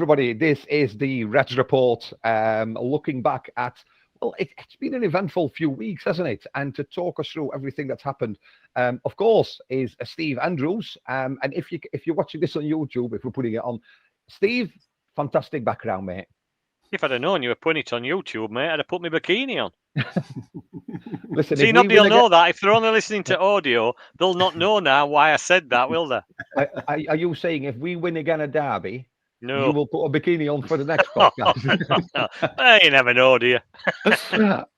Everybody, this is the Reds Report, looking back at, well, it's been an eventful few weeks, hasn't it? And to talk us through everything that's happened, of course, is Steve Andrews. And if you're watching this on YouTube, if we're putting it on, Steve, fantastic background, mate. If I'd have known you were putting it on YouTube, mate, I'd have put my bikini on. Listen, see, nobody will know that. If they're only listening to audio, they'll not know now why I said that, will they? Are you saying if we win again a derby, no, you will put a bikini on for the next podcast? You never know, do you?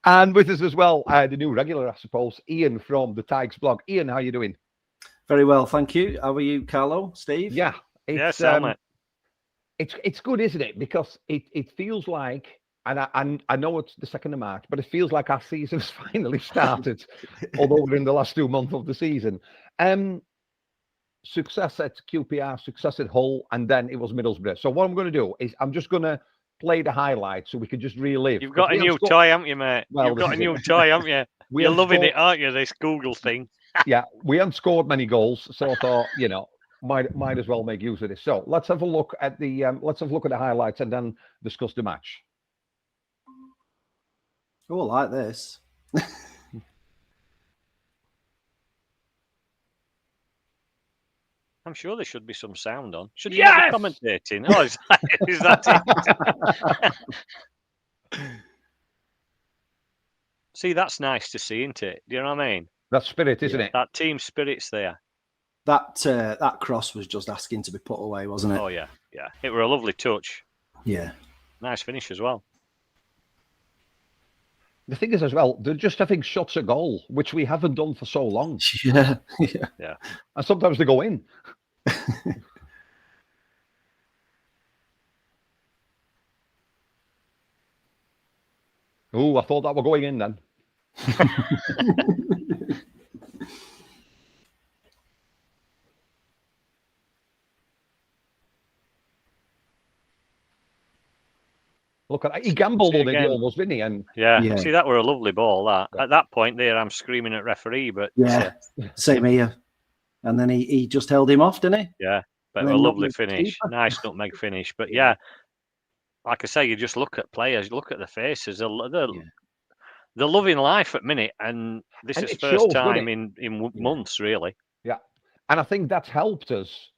And with us as well, the new regular, I suppose, Ian from the Tigers blog. Ian, how are you doing? Very well, thank you. How are you, Carlo, Steve? Yeah. It's good, isn't it? Because it feels like, and I know it's the 2nd of March, but it feels like our season has finally started, although we're in the last 2 months of the season. Success at QPR, success at Hull, and then it was Middlesbrough. So what I'm going to do is I'm just going to play the highlights so we can just relive. You've got a new toy, haven't you, mate? Well, you've got a new toy, haven't you? You're loving it, aren't you, this Google thing? Yeah, we haven't scored many goals, so I thought, might as well make use of this. So let's have a look at the highlights and then discuss the match. Oh, I like this. I'm sure there should be some sound on. Should you be commentating? Oh, is that it? See, that's nice to see, isn't it? Do you know what I mean? That spirit, isn't it? That team spirit's there. That cross was just asking to be put away, wasn't it? Oh, yeah. Yeah. It were a lovely touch. Yeah. Nice finish as well. The thing is, as well, they're just having shots at goal, which we haven't done for so long. Yeah. And sometimes they go in. Oh, I thought that were going in then. Look at that. He gambled on it almost, didn't he? And yeah. See, that were a lovely ball, that. At that point there, I'm screaming at referee, but... Yeah, same here. And then he just held him off, didn't he? Yeah, but a lovely finish. Nice nutmeg finish. But yeah, like I say, you just look at players, look at the faces. They're loving life at minute, and this is first time in months, really. Yeah, and I think that's helped us.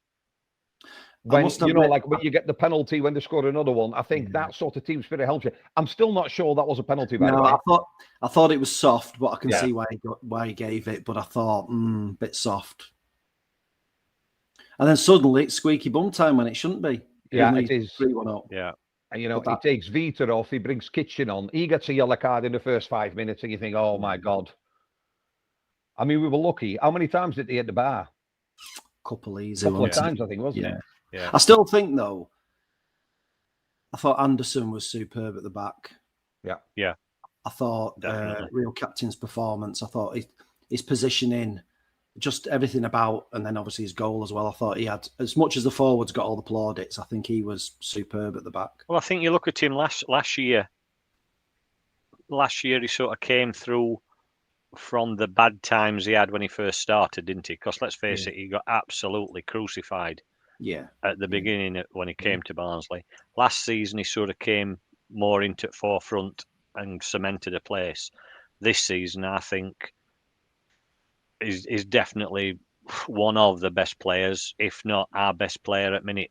When when you get the penalty when they score another one, I think that sort of team spirit helps you. I'm still not sure that was a penalty. By the way. I thought it was soft, but I can see why he gave it. But I thought, bit soft. And then suddenly it's squeaky bum time when it shouldn't be. Yeah, it is. 3-1 up. Yeah. And he takes Vita off, he brings Kitchen on. He gets a yellow card in the first 5 minutes, and you think, oh my God. I mean, we were lucky. How many times did he hit the bar? Couple easy. Couple of times, I think, wasn't it? Yeah. I still think, though, I thought Anderson was superb at the back. Yeah. I thought real captain's performance. I thought his positioning, just everything about, and then obviously his goal as well. I thought he had, as much as the forwards got all the plaudits, I think he was superb at the back. Well, I think you look at him last year. Last year he sort of came through from the bad times he had when he first started, didn't he? Because let's face it, he got absolutely crucified. Yeah. At the beginning when he came to Barnsley. Last season he sort of came more into forefront and cemented a place. This season I think is definitely one of the best players, if not our best player at minute.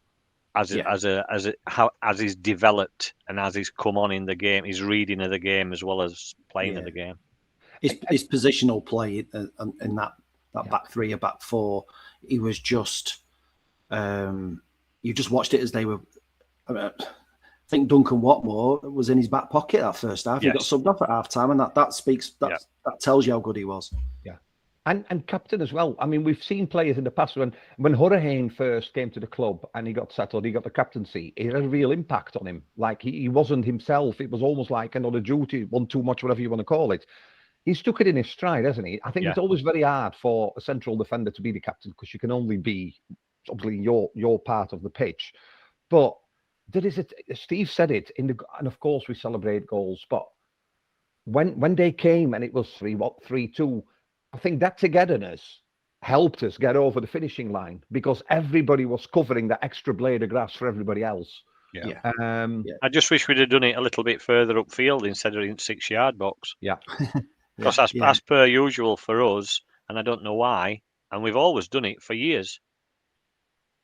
As he's developed and as he's come on in the game, his reading of the game as well as playing of the game. His positional play in that back three or back four, he was just. You just watched it as they were. I think Duncan Watmore was in his back pocket that first half. He got subbed off at half time, and that speaks. That tells you how good he was. Yeah, and captain as well. I mean, we've seen players in the past when Hurricane first came to the club and he got settled, he got the captaincy. It had a real impact on him. Like he wasn't himself. It was almost like another duty, one too much, whatever you want to call it. He's took it in his stride, hasn't he? I think it's always very hard for a central defender to be the captain because you can only be. Obviously, your part of the pitch, but there is Steve said it and of course we celebrate goals. But when they came and it was 3-2, I think that togetherness helped us get over the finishing line because everybody was covering that extra blade of grass for everybody else. Yeah. Yeah. I just wish we'd have done it a little bit further upfield instead of in 6-yard box. Yeah. Because as per usual for us, and I don't know why, and we've always done it for years,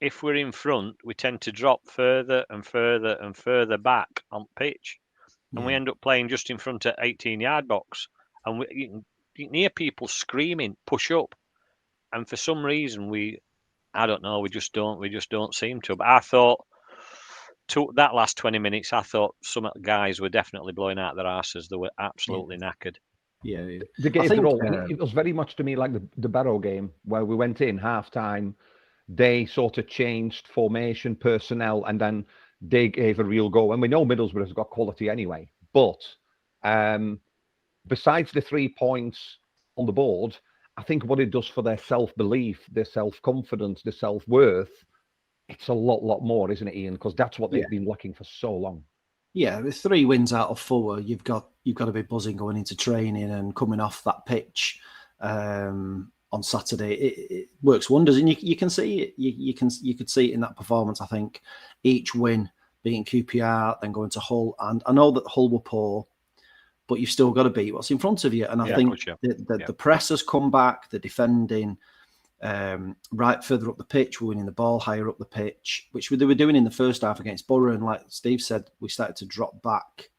if we're in front, we tend to drop further and further and further back on pitch. And we end up playing just in front of 18-yard box. And you can hear people screaming, push up. And for some reason, I don't know, we just don't seem to. But I thought, that last 20 minutes, I thought some guys were definitely blowing out their asses. They were absolutely knackered. Yeah. They gave their all. It was very much to me like the Barrow game, where we went in half-time, they sort of changed formation, personnel, and then they gave a real go. And we know Middlesbrough has got quality anyway. But besides the 3 points on the board, I think what it does for their self-belief, their self-confidence, their self-worth, it's a lot more, isn't it, Ian? Because that's what they've been lacking for so long. Yeah, with 3 wins out of 4, you've got to be buzzing going into training and coming off that pitch on Saturday. It works wonders, and you can see it. You could see it in that performance. I think each win, beating QPR, then going to Hull, and I know that Hull were poor, but you've still got to beat what's in front of you. And I think the press has come back, the defending. Right further up the pitch, we're winning the ball higher up the pitch, which they were doing in the first half against Borough. And like Steve said, we started to drop back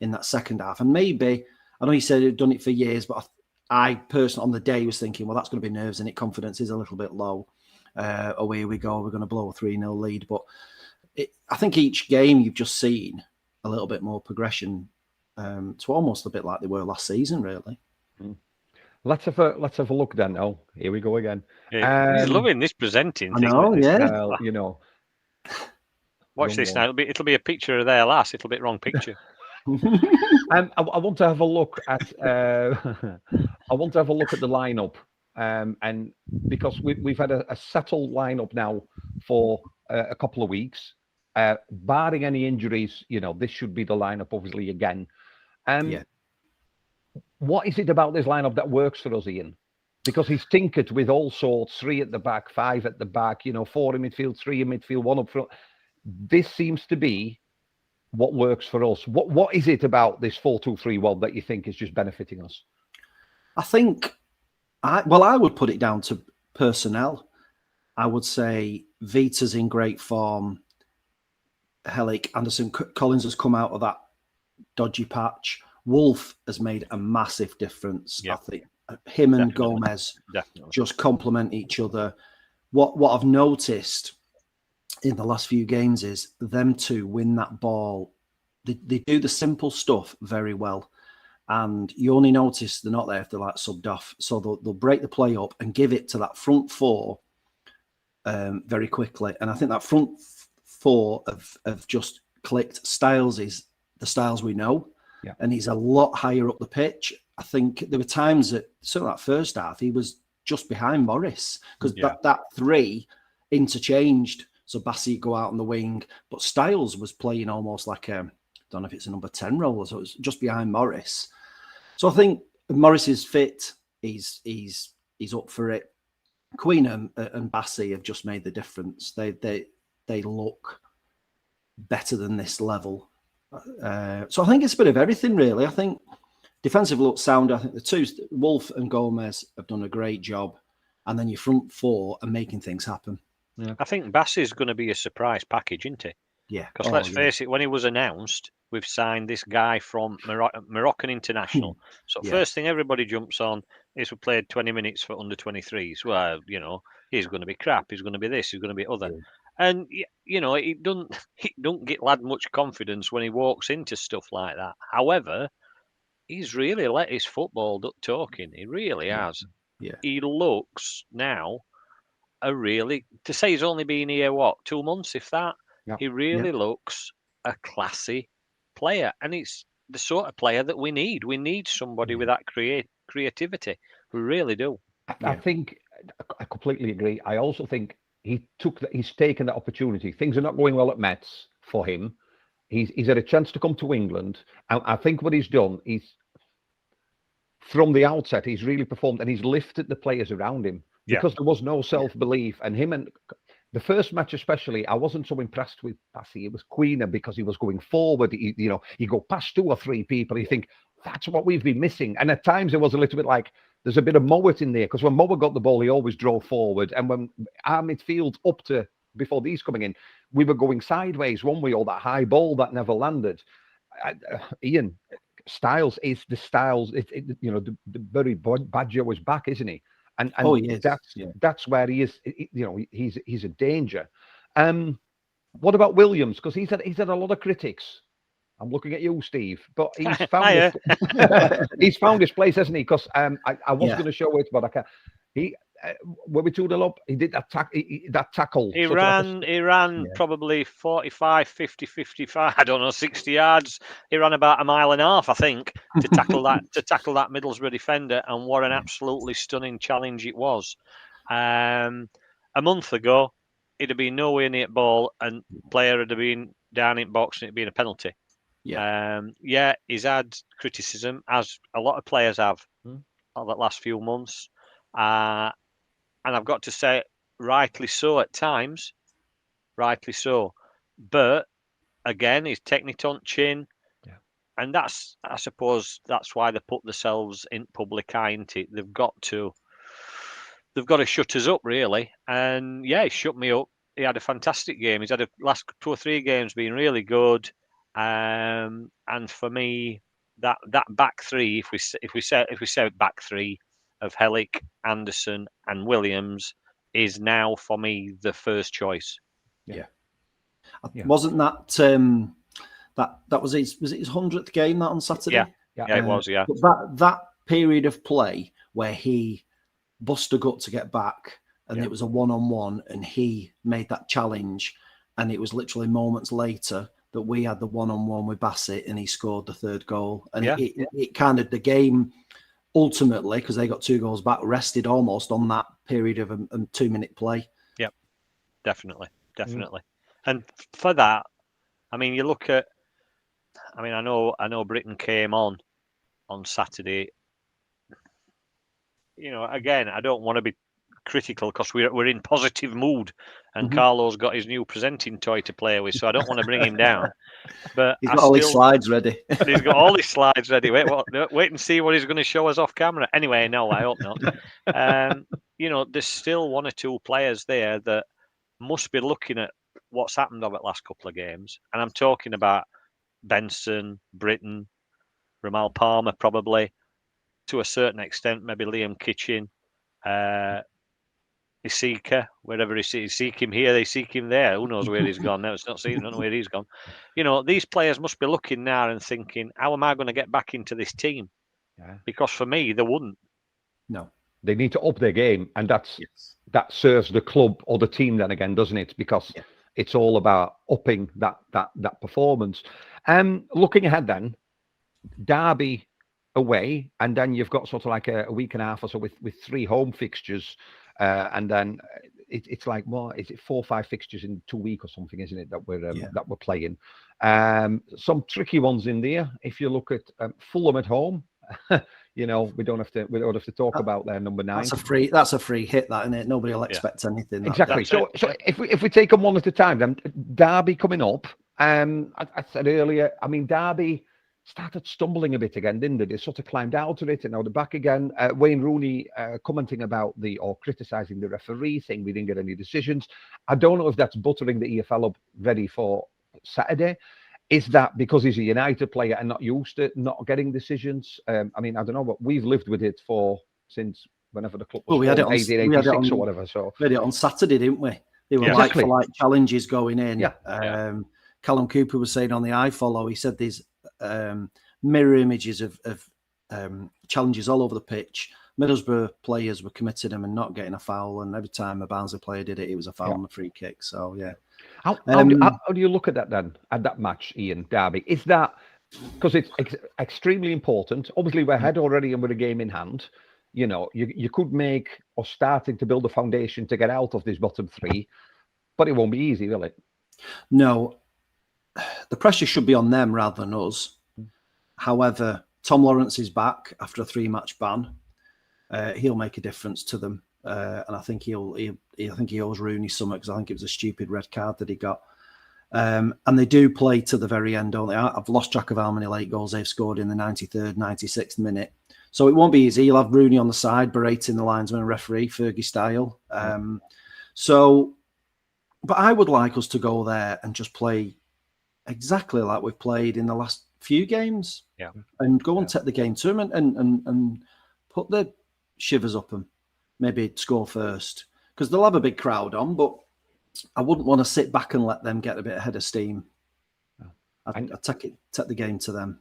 in that second half. And maybe, I know he said he'd done it for years, but I personally, on the day, was thinking, well, that's going to be nerves, and it confidence is a little bit low. Away we go, we're going to blow a 3-0 lead. But I think each game you've just seen a little bit more progression. It's almost a bit like they were last season, really. Let's have a look then. Oh, here we go again. He's loving this presenting thing. Well, you know. Watch this now. It'll be a picture of their lass. It'll be wrong picture. I want to have a look at. I want to have a look at the lineup, and because we've had a settled lineup now for a couple of weeks, barring any injuries. You know, this should be the lineup, obviously, again. What is it about this lineup that works for us, Ian? Because he's tinkered with all sorts, 3 at the back, 5 at the back, 4 in midfield, 3 in midfield, 1 up front. This seems to be what works for us. What is it about this 4-2-3-1 that you think is just benefiting us? I think, I would put it down to personnel. I would say Vita's in great form. Hellick, Anderson, Collins has come out of that dodgy patch. Wolf has made a massive difference. I think him and Gomez just complement each other. What I've noticed in the last few games is them two win that ball. They do the simple stuff very well. And you only notice they're not there if they're like subbed off. So they'll break the play up and give it to that front 4 very quickly. And I think that front 4 have just clicked. Styles is the Styles we know. Yeah. And he's a lot higher up the pitch. I think there were times that, certainly that first half, he was just behind Morris because that 3 interchanged. So Bassi go out on the wing, but Styles was playing almost like I don't know if it's a number 10 role, so it was just behind Morris. So I think Morris is fit. He's up for it. Queen and Bassi have just made the difference. They look better than this level. So I think it's a bit of everything, really. I think defensive looks sound. I think the two, Wolf and Gomez, have done a great job. And then your front 4 are making things happen. Yeah. I think Bassi's going to be a surprise package, isn't he? Yeah. Because let's face it, when he was announced, we've signed this guy from Moroccan international. So first thing everybody jumps on is we played 20 minutes for under 23s. Well, he's going to be crap. He's going to be this. He's going to be other. Yeah. And it don't get lad much confidence when he walks into stuff like that. However, he's really let his football talking. He really has. Yeah. He looks now to say he's only been here 2 months, if that. Yeah. He really looks a classy player, and it's the sort of player that we need. We need somebody with that creativity. We really do. I think I completely agree. I also think he's taken that opportunity. Things are not going well at Metz for him. He's had a chance to come to England. And I think what he's done is, from the outset, he's really performed and he's lifted the players around him because there was no self-belief. And him and the first match especially, I wasn't so impressed with Bassey. It was Queener because he was going forward. You go past 2 or 3 people, you think that's what we've been missing. And at times it was a little bit like there's a bit of Mowat in there, because when Mowat got the ball, he always drove forward. And when our midfield up to before these coming in, we were going sideways one way, or that high ball that never landed. Ian, Styles is the Styles. The very Badger was back, isn't he? And that's where he is. He's a danger. What about Williams? Because he's had a lot of critics. I'm looking at you, Steve, but he's found he's found his place, hasn't he? Because I was going to show it, but I can't. Were we 2-0 up? He did that tackle. He ran probably 45, 50, 55, I don't know, 60 yards. He ran about 1.5 miles, I think, to tackle that Middlesbrough defender, and what an absolutely stunning challenge it was. A month ago, he'd have been nowhere near the ball, and player would have been down in box, and it'd been a penalty. He's had criticism, as a lot of players have over the last few months. And I've got to say, rightly so at times. Rightly so. But, again, he's taking it on chin. Yeah. And I suppose that's why they put themselves in public eye, isn't it? They've got to shut us up, really. And, he shut me up. He had a fantastic game. He's had the last 2 or 3 games been really good. And for me, that back three, if we say back three of Hellick, Anderson, and Williams, is now for me the first choice. Yeah. Wasn't that that was his 100th game that on Saturday? Yeah, it was. Yeah, but that period of play where he bust a gut to get back, and it was a 1-on-1, and he made that challenge, and it was literally moments later that we had the 1-on-1 with Bassett, and he scored the 3rd goal, and it kind of, the game ultimately, because they got 2 goals back, rested almost on that period of a 2-minute play. Yep, definitely. And for that, I mean, you look at, I know Britain came on Saturday. Again, I don't want to be critical because we're in positive mood, and Carlo's got his new presenting toy to play with, so I don't want to bring him down. But he's got all his slides ready. He's got all his slides ready. Wait and see what he's going to show us off camera. Anyway, no, I hope not. There's still 1 or 2 players there that must be looking at what's happened over the last couple of games, and I'm talking about Benson, Britton, Ramal Palmer, probably to a certain extent, maybe Liam Kitchen. Isika, wherever he seek him here, they seek him there. Who knows where he's gone now? It's not seen. I don't know where he's gone. These players must be looking now and thinking, how am I going to get back into this team? Yeah. Because for me, they wouldn't. No, they need to up their game, and that serves the club or the team then again, doesn't it? Because it's all about upping that performance. Looking ahead then, Derby away, and then you've got sort of like a week and a half or so with 3 home fixtures. And then it's like, is it 4 or 5 fixtures in 2 weeks or something, isn't it, that we're playing? Some tricky ones in there. If you look at Fulham at home, we don't have to talk about their number 9. That's a free hit, that, isn't it? Nobody will expect anything. Exactly. So if we take them one at a time, then Derby coming up. I said earlier, I mean, Derby started stumbling a bit again, didn't they? They sort of climbed out of it, and now they're back again. Wayne Rooney commenting about or criticising the referee, saying we didn't get any decisions. I don't know if that's buttering the EFL up ready for Saturday. Is that because he's a United player and not used to not getting decisions? I mean, I don't know, but we've lived with it since whenever the club was we had it on 1886 or whatever. So we had it on Saturday, didn't we? They were like for like challenges going in. Yeah. Callum Cooper was saying on the iFollow, he said there's mirror images of challenges all over the pitch. Middlesbrough players were committing them and not getting a foul, and every time a Barnsley player did it was a foul and a free kick. So how do you look at that then, at that match, Ian, Derby? Is that because it's extremely important? Obviously, we're ahead already and with a game in hand. You could make or starting to build a foundation to get out of this bottom 3, but it won't be easy, will it? No. The pressure should be on them rather than us. However, Tom Lawrence is back after a 3-match ban. He'll make a difference to them. and I think he owes Rooney something, because I think it was a stupid red card that he got. And they do play to the very end, don't they? I've lost track of how many late goals they've scored in the 93rd, 96th minute. So it won't be easy. You'll have Rooney on the side berating the linesman and referee, Fergie style. But I would like us to go there and just play exactly like we've played in the last few games. Yeah. And go and take the game to them and put the shivers up and maybe score first. Because they'll have a big crowd on, but I wouldn't want to sit back and let them get a bit ahead of steam. I'd take the game to them.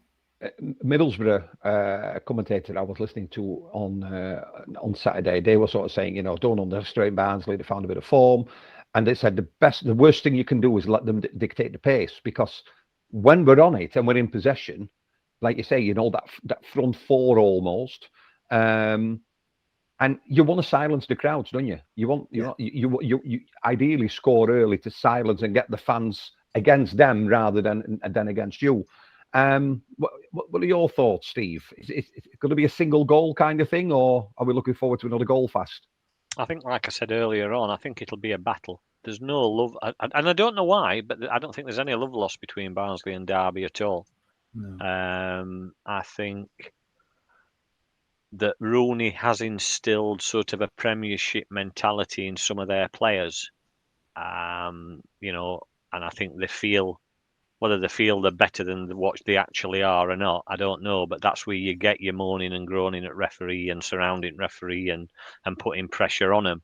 Middlesbrough commentator I was listening to on Saturday, they were sort of saying, don't underestimate Barnsley. They found a bit of form, and they said the worst thing you can do is let them dictate the pace, because when we're on it and we're in possession, like you say, that front four almost. And you want to silence the crowds, don't you? You ideally score early to silence and get the fans against them rather than against you. What are your thoughts, Steve? Is it going to be a single goal kind of thing, or are we looking forward to another goal fast? I think, like I said earlier on, I think it'll be a battle. There's no love, and I don't know why, but I don't think there's any love lost between Barnsley and Derby at all. No. I think that Rooney has instilled sort of a Premiership mentality in some of their players, and I think they feel, whether they feel they're better than what they actually are or not, I don't know, but that's where you get your moaning and groaning at referee and surrounding referee and putting pressure on them.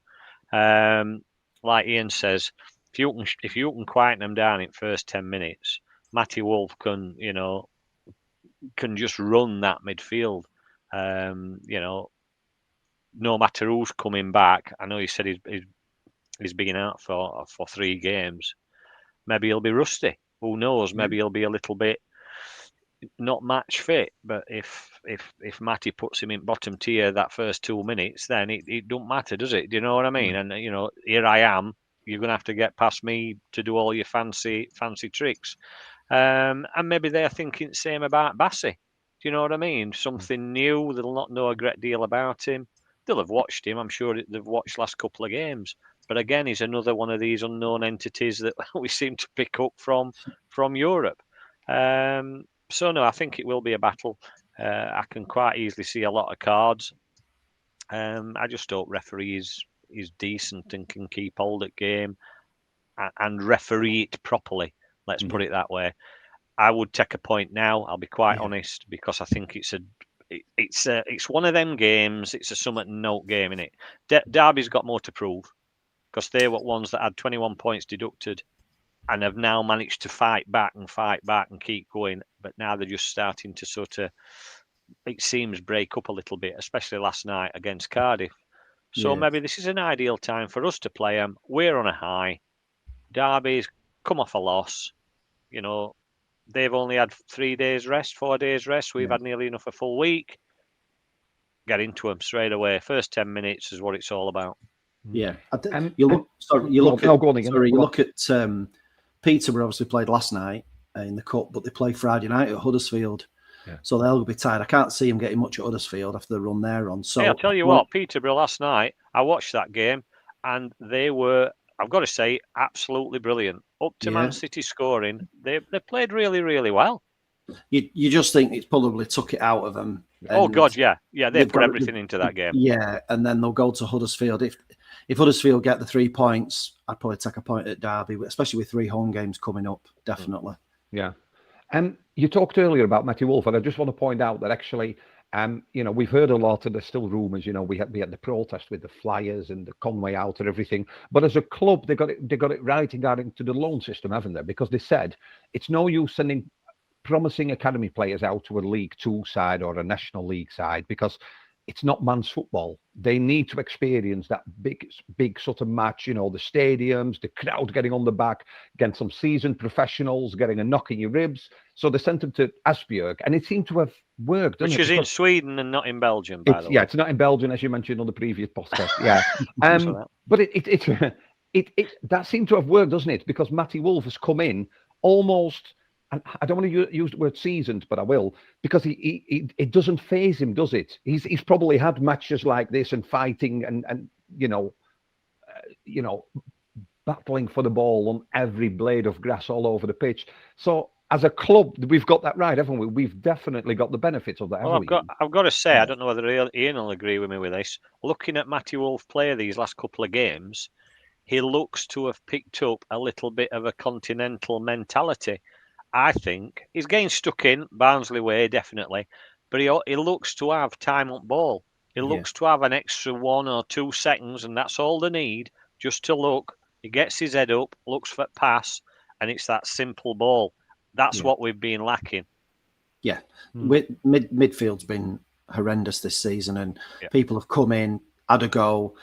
Like Ian says, if you can quieten them down in first 10 minutes, Matty Wolf can just run that midfield. No matter who's coming back. I know he said he's been out for 3 games. Maybe he'll be rusty. Who knows? Maybe he'll be a little bit not match fit. But if Matty puts him in bottom tier that first 2 minutes, then it don't matter, does it? Do you know what I mean? And here I am. You're gonna have to get past me to do all your fancy tricks. And maybe they're thinking the same about Bassey. Do you know what I mean? Something new. They'll not know a great deal about him. They'll have watched him. I'm sure they've watched last couple of games. But again, he's another one of these unknown entities that we seem to pick up from Europe. So no, I think it will be a battle. I can quite easily see a lot of cards. I just hope referee is decent and can keep hold of game and referee it properly. Let's put it that way. I would take a point now. I'll be quite honest, because I think it's one of them games. It's a something note game, innit? Derby's got more to prove, because they were ones that had 21 points deducted and have now managed to fight back and keep going. But now they're just starting to sort of, it seems, break up a little bit, especially last night against Cardiff. So maybe this is an ideal time for us to play them. We're on a high. Derby's come off a loss. They've only had 4 days rest. We've had nearly enough a full week. Get into them straight away. First 10 minutes is what it's all about. Yeah. You look at Peterborough obviously played last night in the Cup, but they play Friday night at Huddersfield. Yeah. So they'll be tired. I can't see them getting much at Huddersfield after the run they're on. So I'll tell you what, Peterborough last night, I watched that game and they were, I've got to say, absolutely brilliant. Up to Man City scoring, they played really, really well. You just think it's probably took it out of them. Oh God, yeah, they put everything into that game. Yeah, and then they'll go to Huddersfield. If Huddersfield get the 3 points, I'd probably take a point at Derby, especially with 3 home games coming up. Definitely. Yeah. You talked earlier about Matty Wolf, and I just want to point out that actually, we've heard a lot, and there's still rumours. We had the protest with the Flyers and the Conway out and everything. But as a club, they got it right into the loan system, haven't they? Because they said it's no use sending promising academy players out to a League 2 side or a National League side, because it's not man's football. They need to experience that big sort of match, the stadiums, the crowd getting on the back, getting some seasoned professionals, getting a knock in your ribs. So they sent them to Asbjörg, and it seemed to have worked. Which is in Sweden and not in Belgium, by the way. Yeah, it's not in Belgium, as you mentioned on the previous podcast. Yeah. But it that seemed to have worked, doesn't it? Because Matty Wolf has come in almost, and I don't want to use the word seasoned, but I will, because it doesn't faze him, does it? He's probably had matches like this and fighting and you know, battling for the ball on every blade of grass all over the pitch. So as a club, we've got that right, haven't we? We've definitely got the benefits of that. Well, I've got to say, I don't know whether Ian will agree with me with this. Looking at Matthew Wolf play these last couple of games, he looks to have picked up a little bit of a continental mentality. I think he's getting stuck in Barnsley way, definitely, but he looks to have time on ball. He looks to have an extra 1 or 2 seconds, and that's all they need, just to look. He gets his head up, looks for pass, and it's that simple ball. That's what we've been lacking. Yeah, midfield's been horrendous this season, and people have come in, had a go,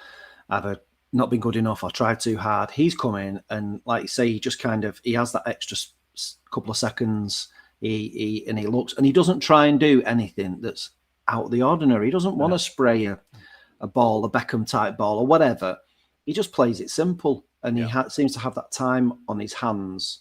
either not been good enough or tried too hard. He's come in, and like you say, he has that extra couple of seconds. He looks, and he doesn't try and do anything that's out of the ordinary. He doesn't want to spray a ball, a Beckham type ball or whatever. He just plays it simple, and he seems to have that time on his hands,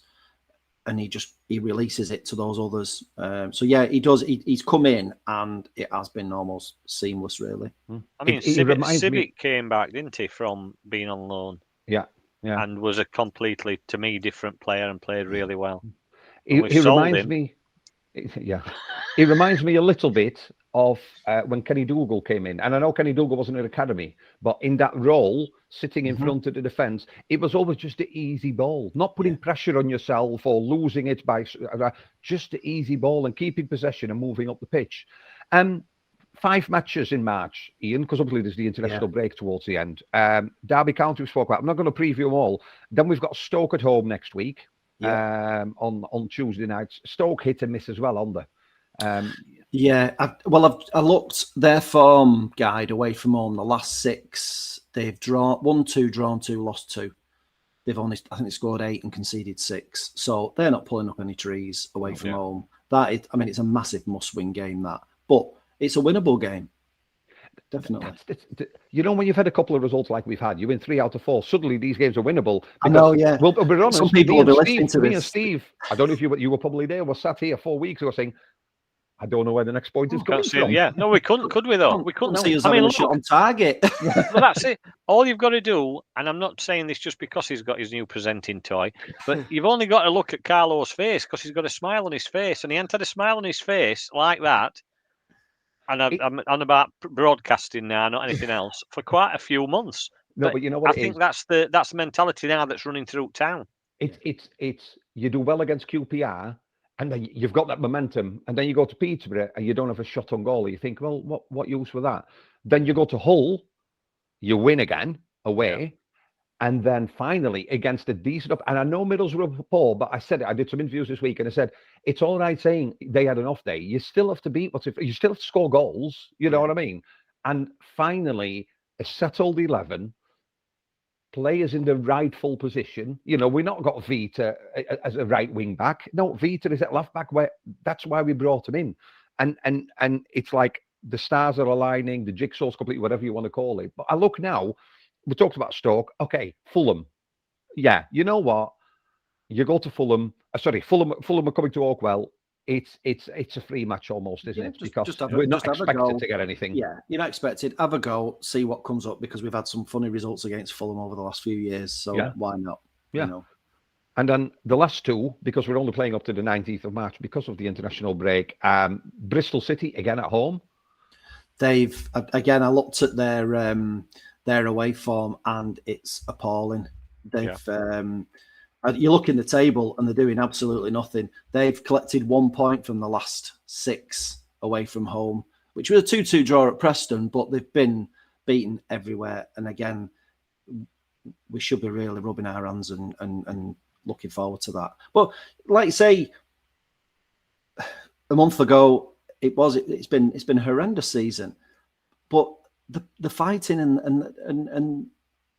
and he releases it to those others. So yeah, he does. He's come in, and it has been almost seamless, really. I mean, Civic came back, didn't he, from being on loan? Yeah. And was a completely, to me, different player and played really well. He reminds me. Yeah, he reminds me a little bit of when Kenny Dougal came in. And I know Kenny Dougal wasn't an academy, but in that role, sitting in front of the defence, it was always just the easy ball, not putting pressure on yourself or losing it by just the easy ball and keeping possession and moving up the pitch. 5 matches in March, Ian, because obviously there's the international break towards the end. Derby County we spoke about. I'm not going to preview them all. Then we've got Stoke at home next week on Tuesday nights. Stoke hit and miss as well on there. I looked their form guide away from home. The last 6, they've won 2, drawn 2, lost 2. They've only, I think they scored 8 and conceded 6. So they're not pulling up any trees away from home. That is, I mean, it's a massive must-win game, that. But it's a winnable game. Definitely. When you've had a couple of results like we've had, you win 3 out of 4. Suddenly these games are winnable. I know, yeah. Well, we're honest. Some people will be listening to this. Me and Steve, I don't know if you were probably there. We sat here 4 weeks ago saying, I don't know where the next point is coming from. Yeah, no, we couldn't, could we though? We couldn't see us having a shot on target. Well, that's it. All you've got to do, and I'm not saying this just because he's got his new presenting toy, but you've only got to look at Carlo's face because he's got a smile on his face, and he hadn't had a smile on his face like that. And I'm on about broadcasting now, not anything else, for quite a few months. No, but you know what I think that's the mentality now that's running through town. It's you do well against QPR, and then you've got that momentum, and then you go to Peterborough and you don't have a shot on goal. You think, well, what use for that? Then you go to Hull, you win again away, and then finally against a decent and I know Middlesbrough were poor, but I said it. I did some interviews this week, and I said it's all right saying they had an off day. You still have to beat you still have to score goals. You know what I mean? And finally, a settled 11. Players in the rightful position. We've not got Vita as a right wing back. No, Vita is at left back. That's why we brought him in. And it's like the stars are aligning, the jigsaw's complete, whatever you want to call it. But I look now, we talked about Stoke. Okay, Fulham. Yeah, you know what? You go to Fulham. Fulham are coming to Oakwell. It's a free match almost, isn't it? Because we're not expected to get anything. Yeah, you're not expected. Have a go, see what comes up, because we've had some funny results against Fulham over the last few years. So why not? Yeah. And then the last 2, because we're only playing up to the 19th of March because of the international break. Bristol City again at home. They've I looked at their away form, and it's appalling. You look in the table and they're doing absolutely nothing. They've collected 1 point from the last 6 away from home, which was a 2-2 draw at Preston, but they've been beaten everywhere. And again, we should be really rubbing our hands and looking forward to that. But like you say, a month ago, it's been a horrendous season. But the fighting and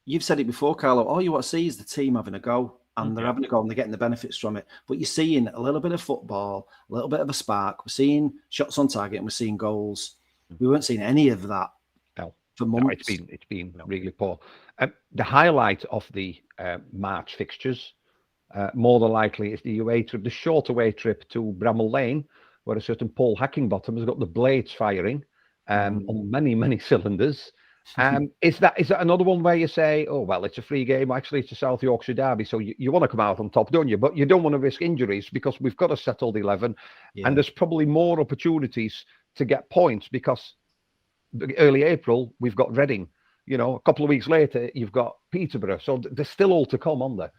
you've said it before, Carlo, all you want to see is the team having a go. And they're having a go and they're getting the benefits from it. But you're seeing a little bit of football, a little bit of a spark. We're seeing shots on target and we're seeing goals. We weren't seeing any of that for months. No, it's been really poor. The highlight of the March fixtures, more than likely, is the away trip, the short away trip to Bramall Lane, where a certain Paul Hackingbottom has got the blades firing on many, many cylinders. Is that another one where you say, oh, well, it's a free game. Actually, it's a South Yorkshire derby. So you want to come out on top, don't you? But you don't want to risk injuries because we've got a settled 11. Yeah. And there's probably more opportunities to get points because early April, we've got Reading. You know, a couple of weeks later, you've got Peterborough. So there's still all to come on there.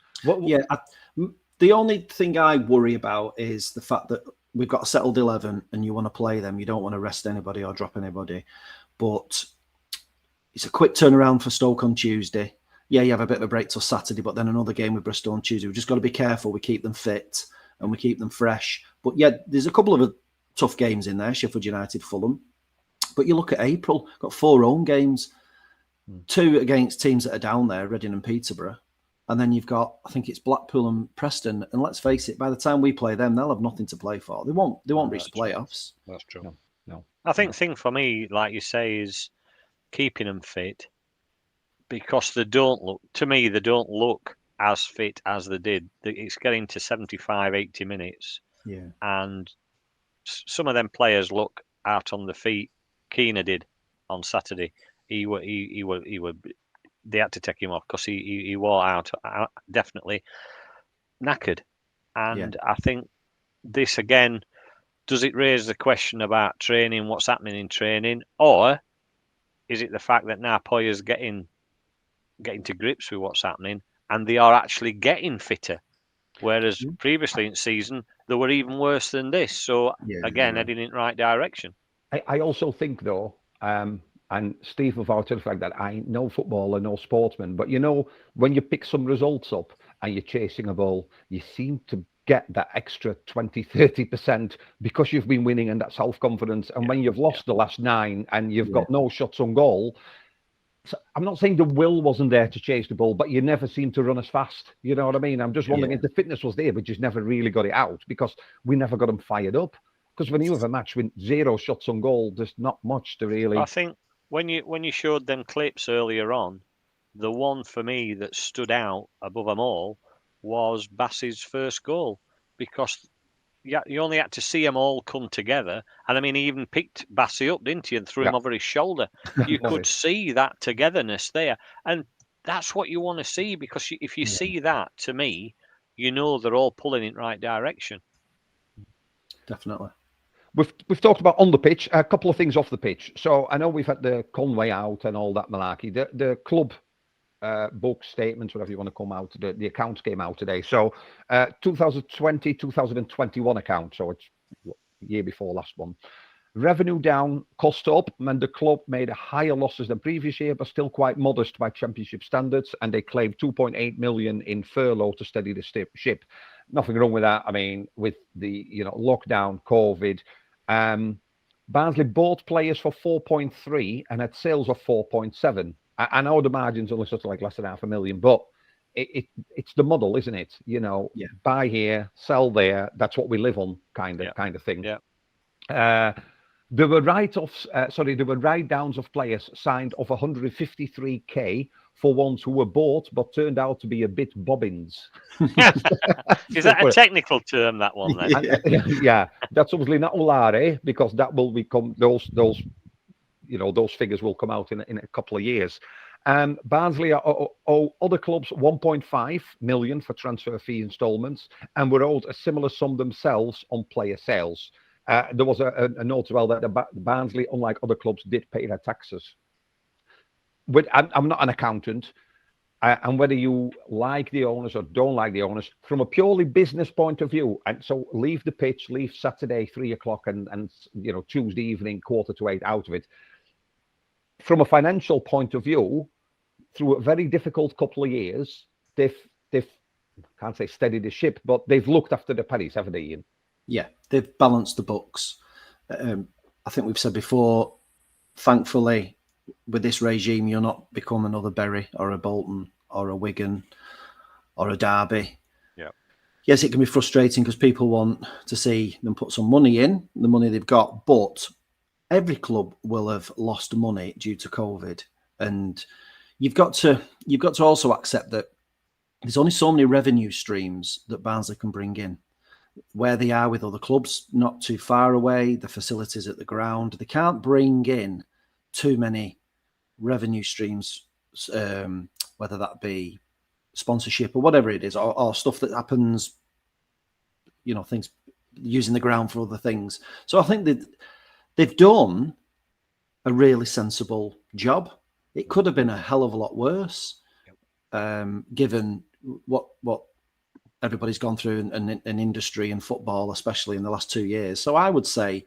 The only thing I worry about is the fact that we've got a settled 11 and you want to play them. You don't want to rest anybody or drop anybody. But it's a quick turnaround for Stoke on Tuesday. Yeah, you have a bit of a break till Saturday, but then another game with Bristol on Tuesday. We've just got to be careful. We keep them fit and we keep them fresh. But yeah, there's a couple of tough games in there, Sheffield United, Fulham. But you look at April, got 4 home games, 2 against teams that are down there, Reading and Peterborough. And then you've got, I think it's Blackpool and Preston. And let's face it, by the time we play them, they'll have nothing to play for. They won't reach the playoffs. That's true. No. I think the thing for me, like you say, is keeping them fit because they don't look as fit as they did. It's getting to 75, 80 minutes. Yeah. And some of them players look out on the feet. Keena did on Saturday. He were they had to take him off because he wore out definitely knackered. And I think this again, does it raise the question about training, what's happening in training, or is it the fact that now Poyer's getting to grips with what's happening and they are actually getting fitter, whereas previously in season they were even worse than this. So again, heading in the right direction. I also think though, and Steve will vouch for the fact that I know footballer, no sportsman, but you know, when you pick some results up and you're chasing a ball, you seem to get that extra 20, 30% because you've been winning and that self-confidence. And when you've lost the last 9 and you've got no shots on goal, so I'm not saying the will wasn't there to chase the ball, but you never seem to run as fast. You know what I mean? I'm just wondering if the fitness was there, but just never really got it out because we never got them fired up. Because when you have a match with 0 shots on goal, there's not much to really... I think when you showed them clips earlier on, the one for me that stood out above them all was Bassey's first goal, because you only had to see them all come together. And I mean, he even picked Bassey up, didn't he, and threw him over his shoulder. You could see that togetherness there. And that's what you want to see, because if you see that, to me, you know they're all pulling in the right direction. Definitely. We've talked about on the pitch, a couple of things off the pitch. So I know we've had the Conway out and all that malarkey. The club book statements, whatever you want to come out, the accounts came out today. So 2020, 2021 account. So it's year before last one. Revenue down, cost up, and the club made higher losses than previous year, but still quite modest by championship standards. And they claimed 2.8 million in furlough to steady the ship. Nothing wrong with that. I mean, with the lockdown, COVID. Barnsley bought players for 4.3 and had sales of 4.7. I know the margins only sort of like less than $500,000, but it's the model, isn't it? Buy here, sell there. That's what we live on, kind of thing. Yeah. There were write-downs of players signed of 153k for ones who were bought but turned out to be a bit bobbins. Is that a technical term, that one then? Yeah, that's obviously not Olare, because that will become those figures will come out in a couple of years. Barnsley owe other clubs 1.5 million for transfer fee instalments and were owed a similar sum themselves on player sales. There was a note as well that Barnsley, unlike other clubs, did pay their taxes. But I'm not an accountant, and whether you like the owners or don't like the owners, from a purely business point of view, and so leave the pitch, leave Saturday 3:00 and Tuesday evening 7:45 out of it. From a financial point of view, through a very difficult couple of years, they've can't say steadied the ship, but they've looked after the pennies, haven't they, Ian? Yeah, they've balanced the books. I think we've said before, thankfully, with this regime, you'll not become another Bury or a Bolton or a Wigan or a Derby. Yeah. Yes, it can be frustrating because people want to see them put some money in, the money they've got, but every club will have lost money due to COVID. And you've got to also accept that there's only so many revenue streams that Barnsley can bring in. Where they are with other clubs, not too far away, the facilities at the ground, they can't bring in too many revenue streams, whether that be sponsorship or whatever it is, or stuff that happens, things using the ground for other things. So I think that they've done a really sensible job. It could have been a hell of a lot worse, given what everybody's gone through in industry and football, especially in the last 2 years. So I would say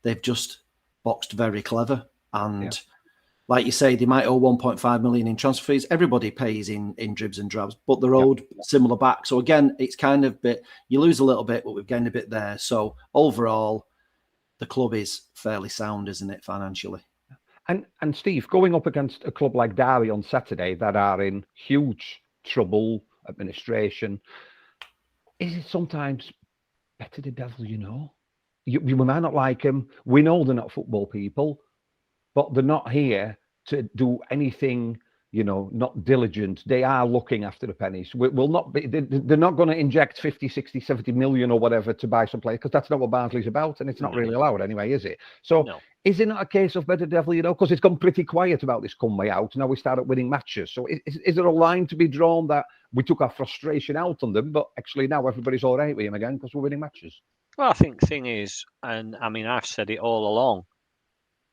they've just boxed very clever. And like you say, they might owe 1.5 million in transfer fees. Everybody pays in dribs and drabs, but they're owed similar back. So again, it's kind of you lose a little bit, but we've gained a bit there. So overall, the club is fairly sound, isn't it, financially? And Steve, going up against a club like Derby on Saturday that are in huge trouble, administration, is it sometimes better the devil you know? We might not like them. We know they're not football people, but they're not here to do anything, not diligent. They are looking after the pennies. We'll not be, they're not going to inject 50, 60, 70 million or whatever to buy some players, because that's not what Barnsley's about, and it's not really allowed anyway, is it? So is it not a case of better devil, because it's gone pretty quiet about this come way out. Now we started winning matches. So is there a line to be drawn that we took our frustration out on them, but actually now everybody's all right with him again because we're winning matches? Well, I think the thing is, and I mean, I've said it all along,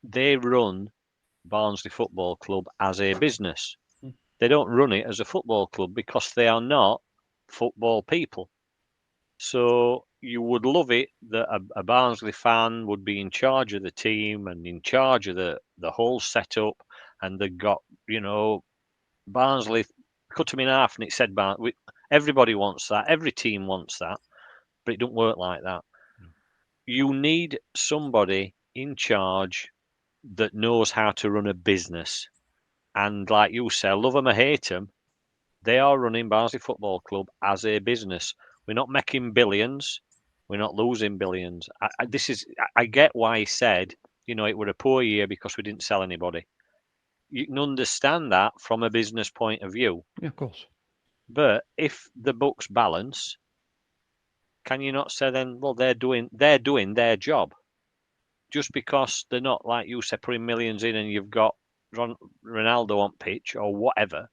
they run Barnsley Football Club as a business. They don't run it as a football club because they are not football people. So you would love it that a Barnsley fan would be in charge of the team and in charge of the whole setup, and they got, Barnsley, cut them in half and it said everybody wants that, every team wants that, but it don't work like that. You need somebody in charge that knows how to run a business. And like you say, love them or hate them, they are running Barnsley Football Club as a business. We're not making billions. We're not losing billions. I get why he said, it were a poor year because we didn't sell anybody. You can understand that from a business point of view. Yeah, of course. But if the books balance, can you not say then, well, they're doing their job? Just because they're not, like you said, putting millions in and you've got Ronaldo on pitch or whatever,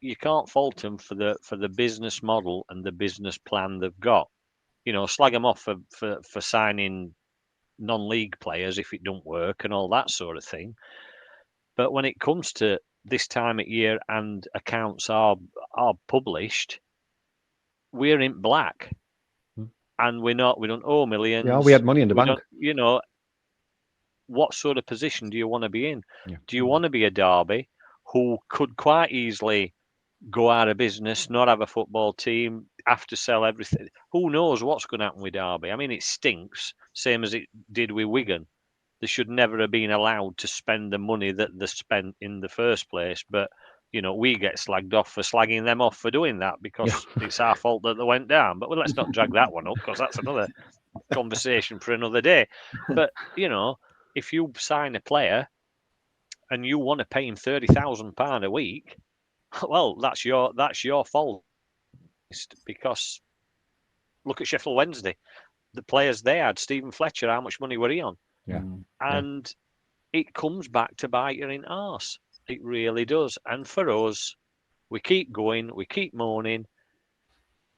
you can't fault them for the business model and the business plan they've got. Slag them off for signing non-league players if it don't work and all that sort of thing. But when it comes to this time of year and accounts are published, we're in black. And we don't owe millions. Yeah, we had money in the bank. What sort of position do you want to be in? Yeah. Do you want to be a Derby who could quite easily go out of business, not have a football team, have to sell everything? Who knows what's going to happen with Derby? I mean, it stinks, same as it did with Wigan. They should never have been allowed to spend the money that they spent in the first place. But, we get slagged off for slagging them off for doing that because it's our fault that they went down. But let's not drag that one up because that's another conversation for another day. But, if you sign a player and you want to pay him £30,000 a week, well, that's your fault. Because look at Sheffield Wednesday, the players they had, Stephen Fletcher, how much money were he on? Yeah. And it comes back to bite you in arse. It really does. And for us, we keep going, we keep moaning,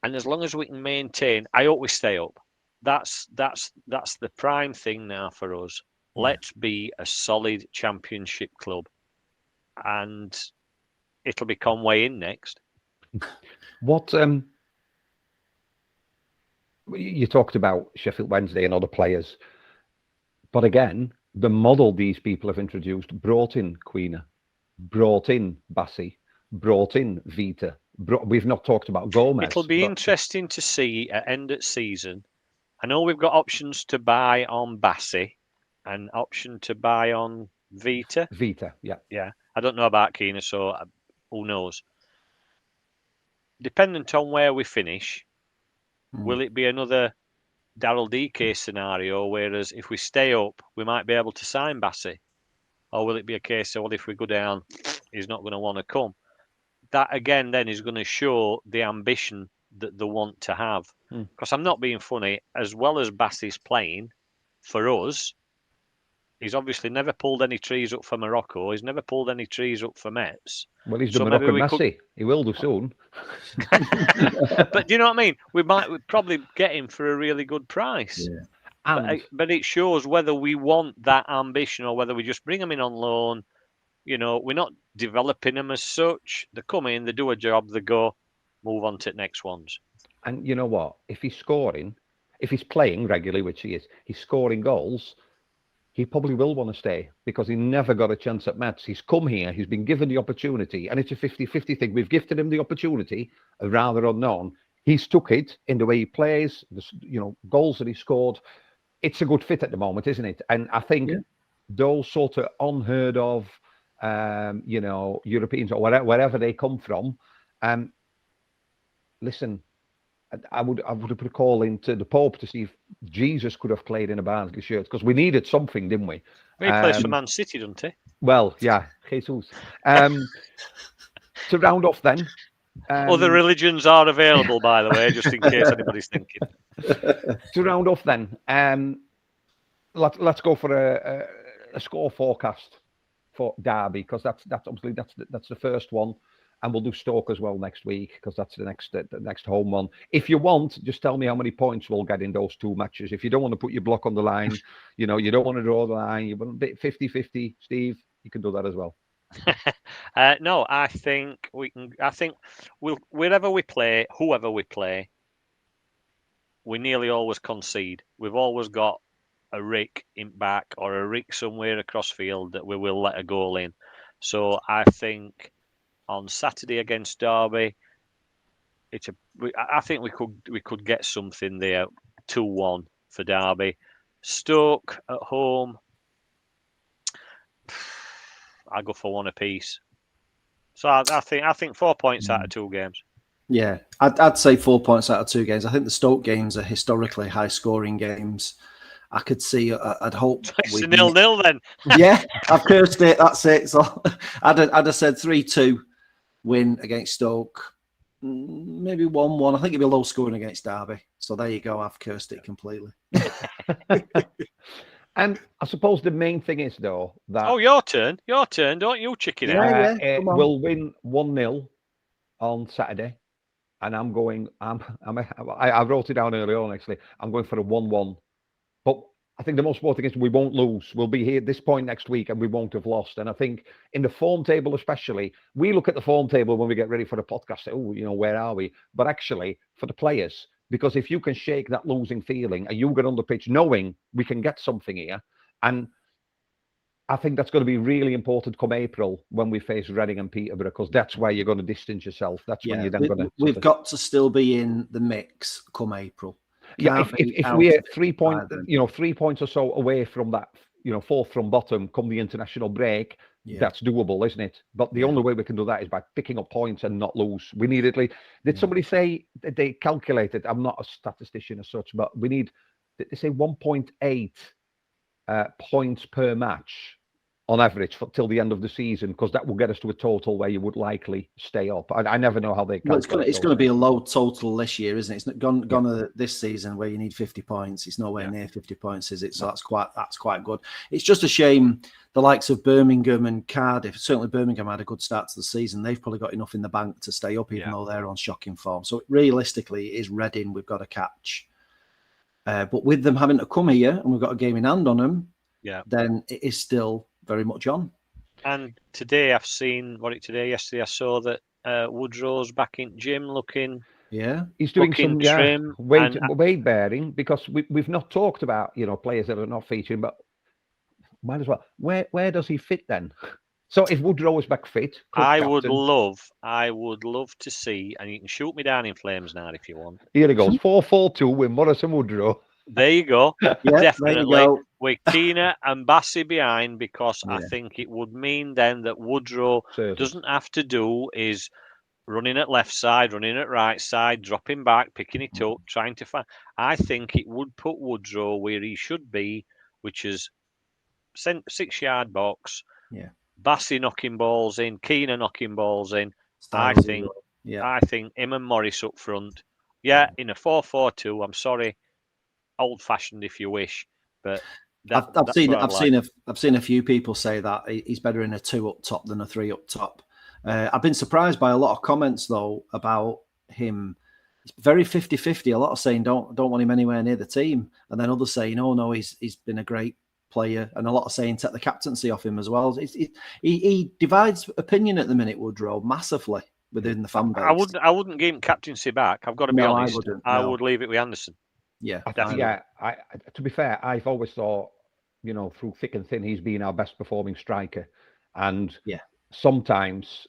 and as long as we can maintain, I hope we stay up. That's the prime thing now for us. Let's be a solid championship club, and it'll be Conway in next. What you talked about Sheffield Wednesday and other players, but again, the model these people have introduced brought in Queener, brought in Bassi, brought in Vita. We've not talked about Gomez. It'll be interesting to see at end of season. I know we've got options to buy on Bassi and option to buy on Vita. Yeah. I don't know about Queener, so who knows? Dependent on where we finish, will it be another Daryl DK scenario, whereas if we stay up, we might be able to sign Bassi? Or will it be a case of, well, if we go down, he's not going to want to come? That, again, then is going to show the ambition that they want to have. Because I'm not being funny, as well as Bassi's playing, for us, He's obviously never pulled any trees up for Morocco. He's never pulled any trees up for Metz. Well, he's So the maybe Moroccan we Messi. He will do soon. But do you know what I mean? We might probably get him for a really good price. Yeah. And But it shows whether we want that ambition or whether we just bring them in on loan. You know, we're not developing them as such. They come in, they do a job, they go, move on to the next ones. you know what? If he's scoring, if he's playing regularly, which he is, he's scoring goals. He probably will want to stay because he never got a chance at Metz. He's come here, he's been given the opportunity, and it's a 50-50 thing. We've gifted him the opportunity, rather unknown. He's took it in the way he plays, the goals that he scored. It's a good fit at the moment, isn't it? And I think those sort of unheard of, Europeans or wherever they come from, listen, I would have put a call into the Pope to see if Jesus could have played in a Barnsley shirt because we needed something, didn't we? He plays for Man City, doesn't he? Well, yeah, Jesus. To round off then. Other religions are available, by the way, just in case anybody's thinking. To round off then, let's go for a score forecast for Derby because that's obviously that's the first one. And we'll do Stoke as well next week because that's the next home one. If you want, just tell me how many points we'll get in those two matches. If you don't want to put your block on the line, you don't want to draw the line, you want a bit 50-50, Steve, you can do that as well. No, I think we can. I think wherever we play, whoever we play, we nearly always concede. We've always got a rick in back or a rick somewhere across field that we will let a goal in. So I think on Saturday against Derby, I think we could get something there, 2-1 for Derby. Stoke at home, I go for one apiece. So I think 4 points out of 2 games. Yeah, I'd say 4 points out of 2 games. I think the Stoke games are historically high-scoring games. I could see. I'd hope it's a 0-0 then. Yeah, I've cursed it. That's it. So I'd have said 3-2 win against Stoke. Maybe 1-1. I think it'd be low scoring against Derby. So there you go. I've cursed it completely. And I suppose the main thing is though that your turn. Don't you chicken out? We'll win 1-0 on Saturday, and I'm going. I wrote it down earlier on. Actually, I'm going for a 1-1. But I think the most important thing is we won't lose. We'll be here at this point next week and we won't have lost. And I think in the form table especially, we look at the form table when we get ready for the podcast, say, where are we? But actually, for the players, because if you can shake that losing feeling and you get on the pitch knowing we can get something here, and I think that's going to be really important come April when we face Reading and Peterborough, because that's where you're going to distance yourself. That's when you're then going to... We've got to still be in the mix come April. Yeah, if we're 3 points, 3 points or so away from that, fourth from bottom, come the international break, that's doable, isn't it? But the only way we can do that is by picking up points and not lose. We need at least. Did somebody say that they calculated? I'm not a statistician as such, but we need. Did they say 1.8 points per match on average till the end of the season? Because that will get us to a total where you would likely stay up. I never know how they calculate. Well, it's going to be a low total this year, isn't it? It's not gone this season where you need 50 points. It's nowhere near 50 points, is it? So that's quite good. It's just a shame the likes of Birmingham and Cardiff. Certainly, Birmingham had a good start to the season. They've probably got enough in the bank to stay up, even though they're on shocking form. So realistically, it is Reading we've got to catch. But with them having to come here and we've got a game in hand on them, then it is still very much on. And today yesterday I saw that Woodrow's back in gym looking he's doing some trim weight bearing, because we've not talked about players that are not featuring, but might as well. Where does he fit then? So if Woodrow is back fit, I would love to see, and you can shoot me down in flames now if you want. Here he goes, 4-4-2 with Morris and Woodrow. There you go. Definitely. With Keena and Bassey behind, because I think it would mean then that Woodrow doesn't have to do is running at left side, running at right side, dropping back, picking it up, trying to find. I think it would put Woodrow where he should be, which is 6-yard box. Yeah. Bassey knocking balls in, Keena knocking balls in. I think him and Morris up front. Yeah, in a 4-4-2. I'm sorry. Old-fashioned if you wish, but I've seen a few people say that he's better in a 2 up top than a 3 up top. I've been surprised by a lot of comments though about him. It's very 50-50. A lot of saying don't want him anywhere near the team, and then others saying, oh no, he's been a great player, and a lot of saying take the captaincy off him as well. He divides opinion at the minute, Woodrow, massively within the fan base. I wouldn't give him captaincy back. I've got to be honest. I would leave it with Anderson. Yeah, to be fair, I've always thought, through thick and thin, he's been our best performing striker, and sometimes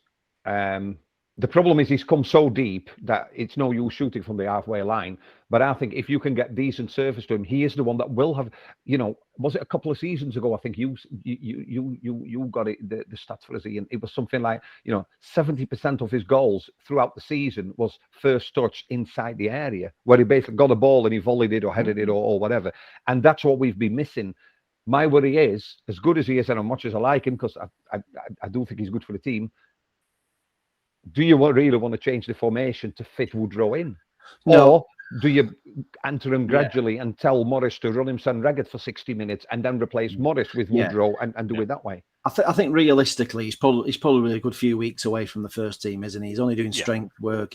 the problem is he's come so deep that it's no use shooting from the halfway line. But I think if you can get decent service to him, he is the one that will have. Was it a couple of seasons ago? I think you got it the stats for us, Ian. It was something like 70% of his goals throughout the season was first touch inside the area, where he basically got a ball and he volleyed it or headed it or whatever. And that's what we've been missing. My worry is, as good as he is and as much as I like him, because I do think he's good for the team. Do you really want to change the formation to fit Woodrow in? No. Or do you enter him gradually and tell Morris to run him St. Reggett for 60 minutes and then replace Morris with Woodrow and do it that way? I think realistically, he's probably a good few weeks away from the first team, isn't he? He's only doing strength work.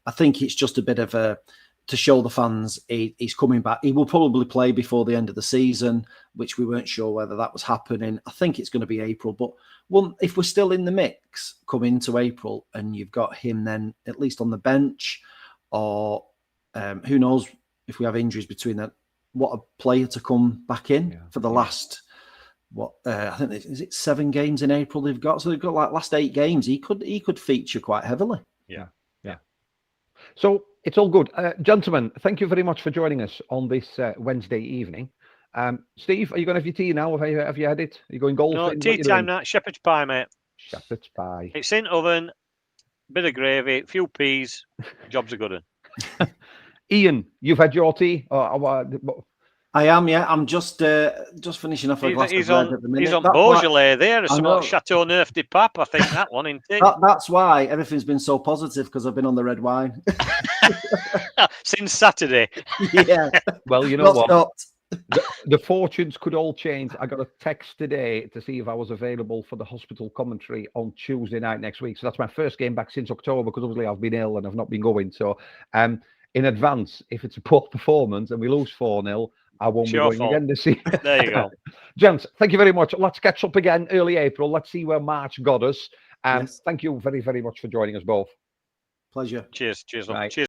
I think it's just a bit of to show the fans he's coming back. He will probably play before the end of the season, which we weren't sure whether that was happening. I think it's going to be April, but if we're still in the mix coming into April and you've got him then at least on the bench, or who knows if we have injuries between that, what a player to come back in for the last, I think is it 7 games in April they've got. So they've got like last 8 games. He could feature quite heavily. Yeah. So it's all good. Gentlemen, thank you very much for joining us on this Wednesday evening. Steve, are you going to have your tea now? Have you had it? Are you going golfing? No, tea time now. Shepherd's pie, mate. Shepherd's pie. It's in oven, bit of gravy, few peas. Job's a good one. Ian, you've had your tea? I am, yeah. I'm just finishing off a glass of bread at the minute. He's on Beaujolais there. Some Chateau Neuf de Pape, I think that one, isn't it? That's why everything's been so positive, because I've been on the red wine. Since Saturday. Yeah. Well, you know what? The fortunes could all change. I got a text today to see if I was available for the hospital commentary on Tuesday night next week. So that's my first game back since October, because obviously I've been ill and I've not been going. So in advance, if it's a poor performance and we lose 4-0, I won't be going again this season. There you go. Gents, thank you very much. Let's catch up again early April. Let's see where March got us. Thank you very, very much for joining us both. Pleasure. Cheers. Right. Cheers.